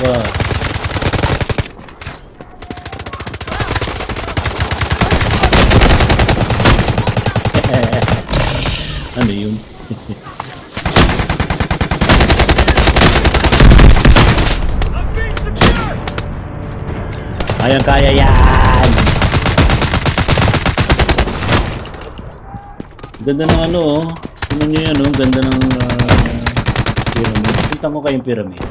ka. Ano yun? Kaya yan! Ganda ng ano, oh. Tingnan nyo yan, oh. Ganda ng pyramid. Punta ko kayong pyramid.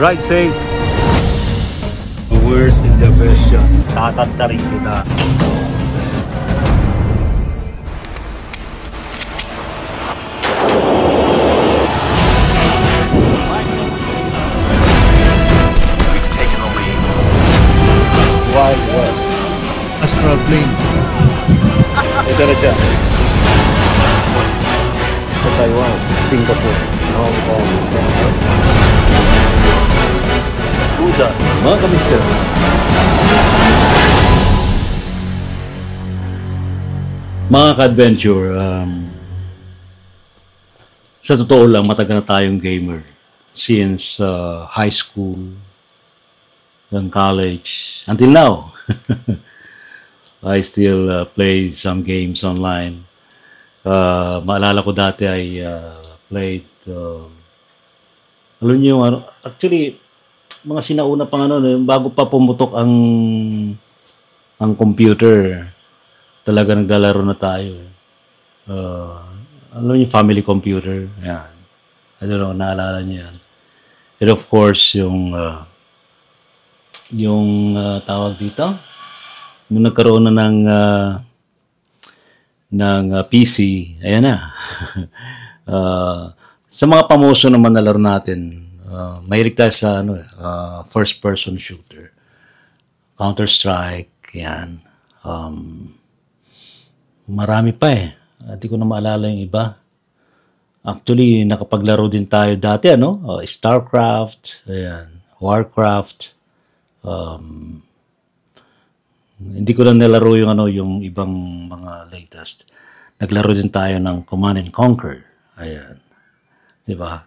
Ride safe. Worst in the questions. Tatantarin kita. Wild West. Astral plane. Ito na siya. Sa Taiwan, Singapore, Hong Kong, Buda, mga kamister. Mga ka-adventure, sa totoo lang, matagal na tayong gamer. Since high school, and college, until now. I still play some games online. Maalala ko dati I played, alam niyo, actually, mga sinauna pang bago pa pumutok ang computer, talaga naglalaro na tayo. Alam niyo, family computer, yan. I don't know, naalala niyo yan. And of course, yung tawag dito, nung nagkaroon na ng PC, ayan na. Sa mga pamoso naman na laro natin, mahilig tayo sa first person shooter, Counter-Strike, yan. Marami pa eh. Hindi ko na maalala yung iba. Actually, nakapaglaro din tayo dati, StarCraft, ayan, Warcraft. Hindi ko lang nilaro yung ibang mga latest. Naglaro din tayo ng Command and Conquer. Ayan. Di ba?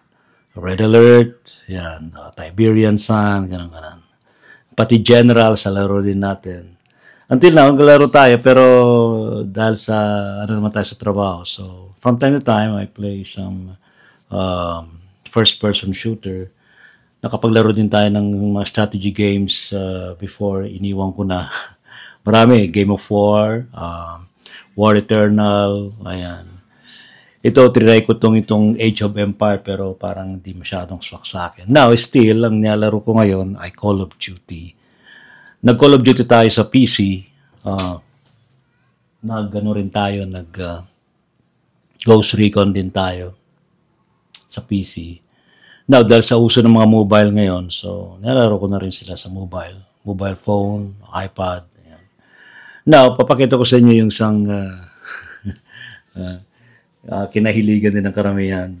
Red Alert. Ayan. Tiberian Sun. Ganun. Pati General sa laro din natin. Until now, naglaro tayo pero dahil sa naman tayo sa trabaho. So, from time to time, I play some first-person shooter. Nakapaglaro din tayo ng mga strategy games before iniwan ko na. Marami, Game of War, War Eternal, ayan. Ito, trinay ko itong Age of Empire pero parang hindi masyadong swak sa akin. Now, still, ang nilalaro ko ngayon ay Call of Duty. Nag-Call of Duty tayo sa PC. Rin tayo, Ghost Recon din tayo sa PC. Now, dahil sa uso ng mga mobile ngayon, so nilalaro ko na rin sila sa mobile phone, iPad. Now, papakita ko sa inyo yung isang kinahiligan din ng karamihan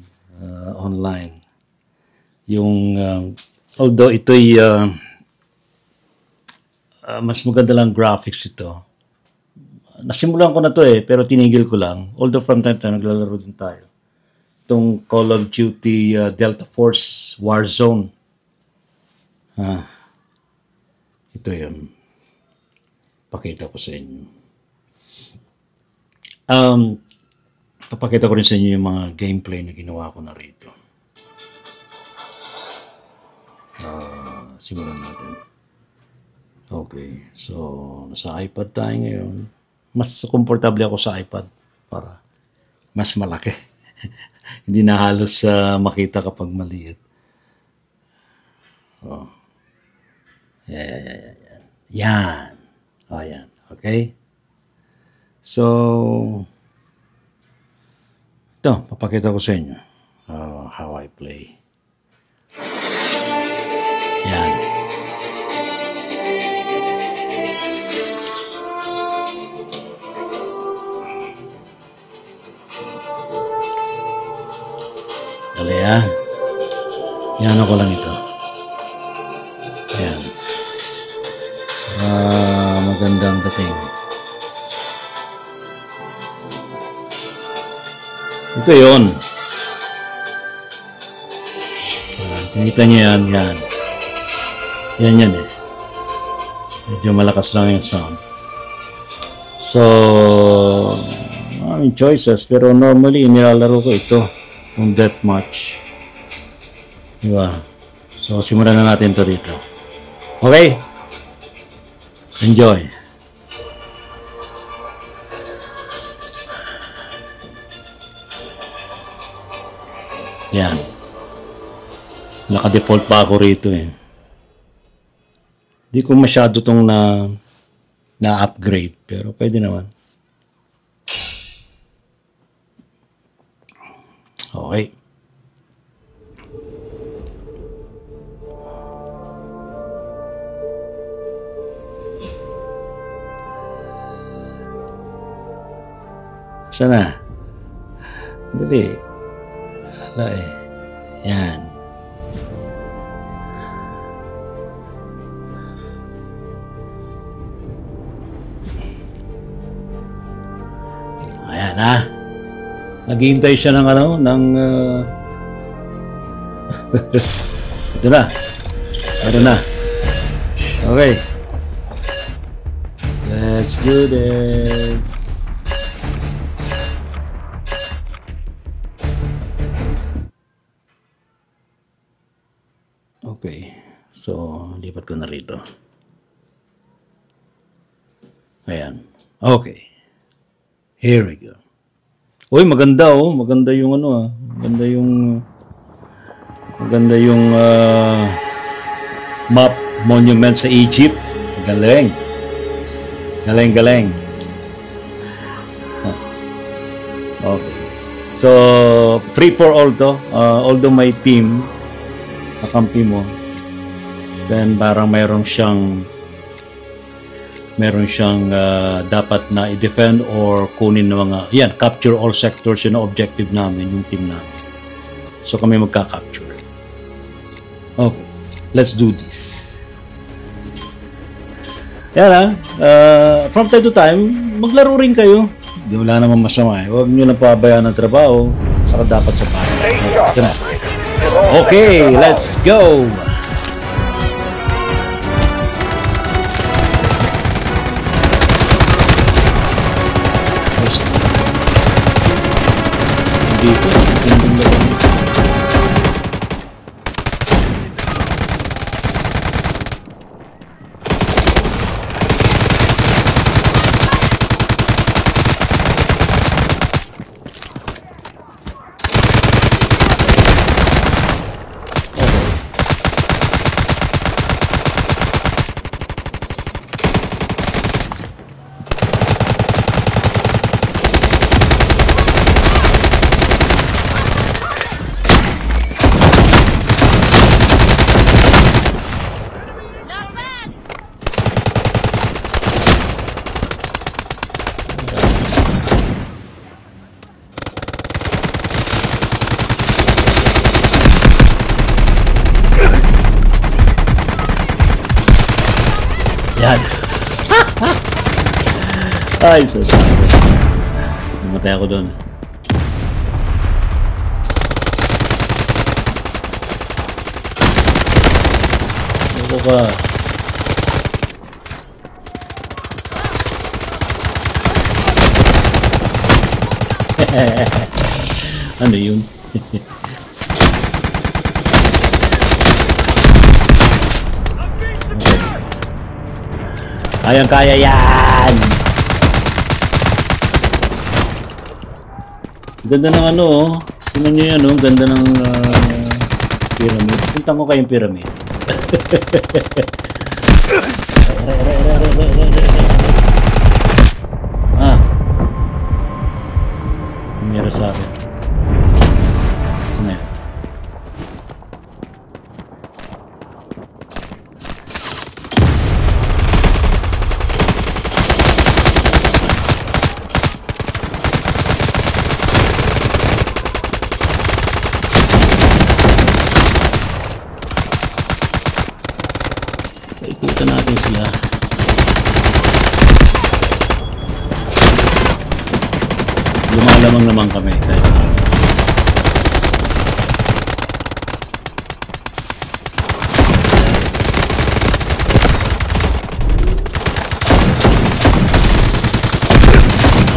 online. Yung, although ito'y mas maganda lang graphics ito. Nasimulan ko na to pero tinigil ko lang. Although from time to time, naglalaro din tayo. Itong Call of Duty Delta Force Warzone. Ito yun. Pakita ko sa inyo. Papakita ko rin sa inyo yung mga gameplay na ginawa ko na rito. Simulan natin. Okay. So, nasa iPad tayo ngayon. Mas komportable ako sa iPad para mas malaki. Hindi na halos makita kapag maliit. Oh. Yan. Ayan. Okay? So, ito, papakita ko sa inyo how I play. Yan. Dali ah. Yan ako lang ito. Ayan. Magandang dating. Ito yun. Nakita niyo yan. Yan. Yan eh. Medyo malakas lang yung sound. So, maraming choices. Pero normally, nilalaro ko ito. Yung deathmatch. Diba? So, simulan na natin to dito. Okay? Enjoy. Yan. Naka-default pa ako rito eh. Hindi ko masyado tong na-upgrade. Pero pwede naman. Okay. Sana. Dali. Wala eh. Yan. Ayan ha. Naghihintay siya ng ito na. Ito na. Okay. Let's do this. Okay. So, lipat ko na rito. Ayan. Okay. Here we go. Uy, maganda oh. Maganda yung Maganda yung map monument sa Egypt. Galing. Galing. Okay. So, free for all to. Although my team kakampi mo, then parang mayroon siyang dapat na i-defend or kunin ng mga, yan, capture all sectors, yun ang objective namin, yung team namin. So kami magka-capture. Okay, let's do this. Yan from time to time, maglaro rin kayo. Di wala naman masama eh. Huwag nyo lang pabayaan ng trabaho, saka dapat sa bahay. Okay, let's go! Dito, tinding laban. Yan. Ay, sasabi. Namatay ako doon. Ako ka. Ano yun? Kaya yan! Ganda ng tingnan nyo yan ganda ng pyramid. Punta ko kayong pyramid. Tumira sa akin. Saan yan? Ikutan natin sila. Lumalamang naman kami. Kahit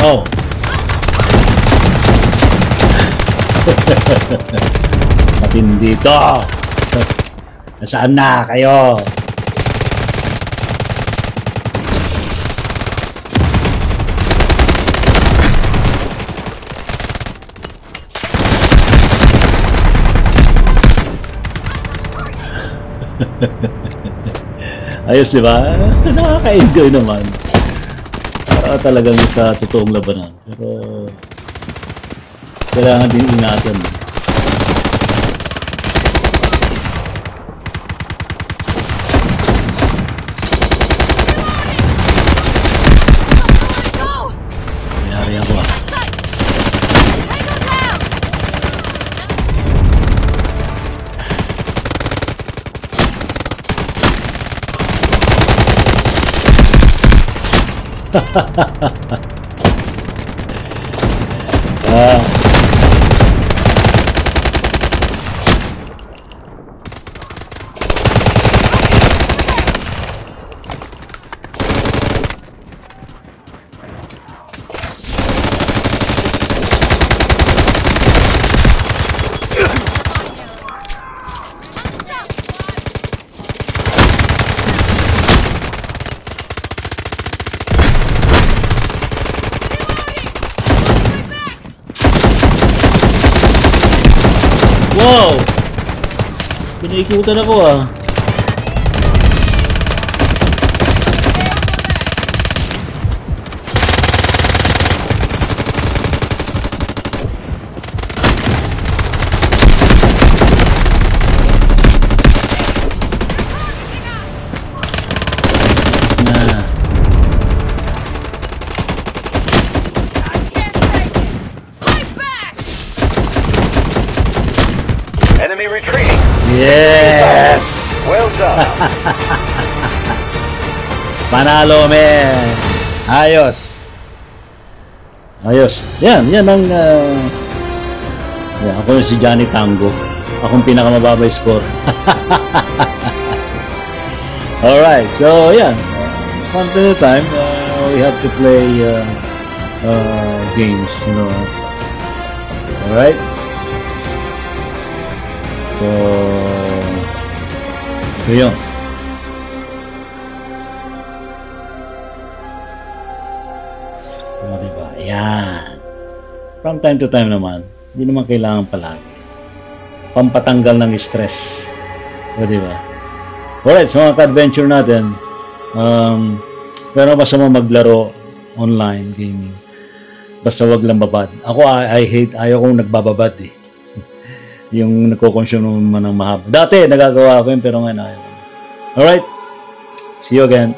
oh. Matindi to. Nasaan na kayo? Ayos, di ba? Nakaka-enjoy naman. Para talagang sa totoong labanan. Pero kailangan din ingatan. Mayari ako ah. Wow! Pinaikutan ako ah. Enemy retreating. Yes! Well done. Panalo, men! Ayos! Ayos. Yan ang... yan, ako yung si Johnny Tango. Akong pinakamababay score. Alright, so yan. From time to time, we have to play games, you know. Alright? So, ito yun. O, diba? Ayan. From time to time naman, hindi naman kailangan palagi. Pampatanggal ng stress. O, diba? Alright, so mga ka-adventure natin, pero basta mo maglaro online gaming. Basta wag lang babad. Ako, ayaw kong nagbababad eh. Yung nagko-consume naman ng mahaba. Dati, nagagawa ko yun, pero ngayon ayaw ko. Alright, see you again.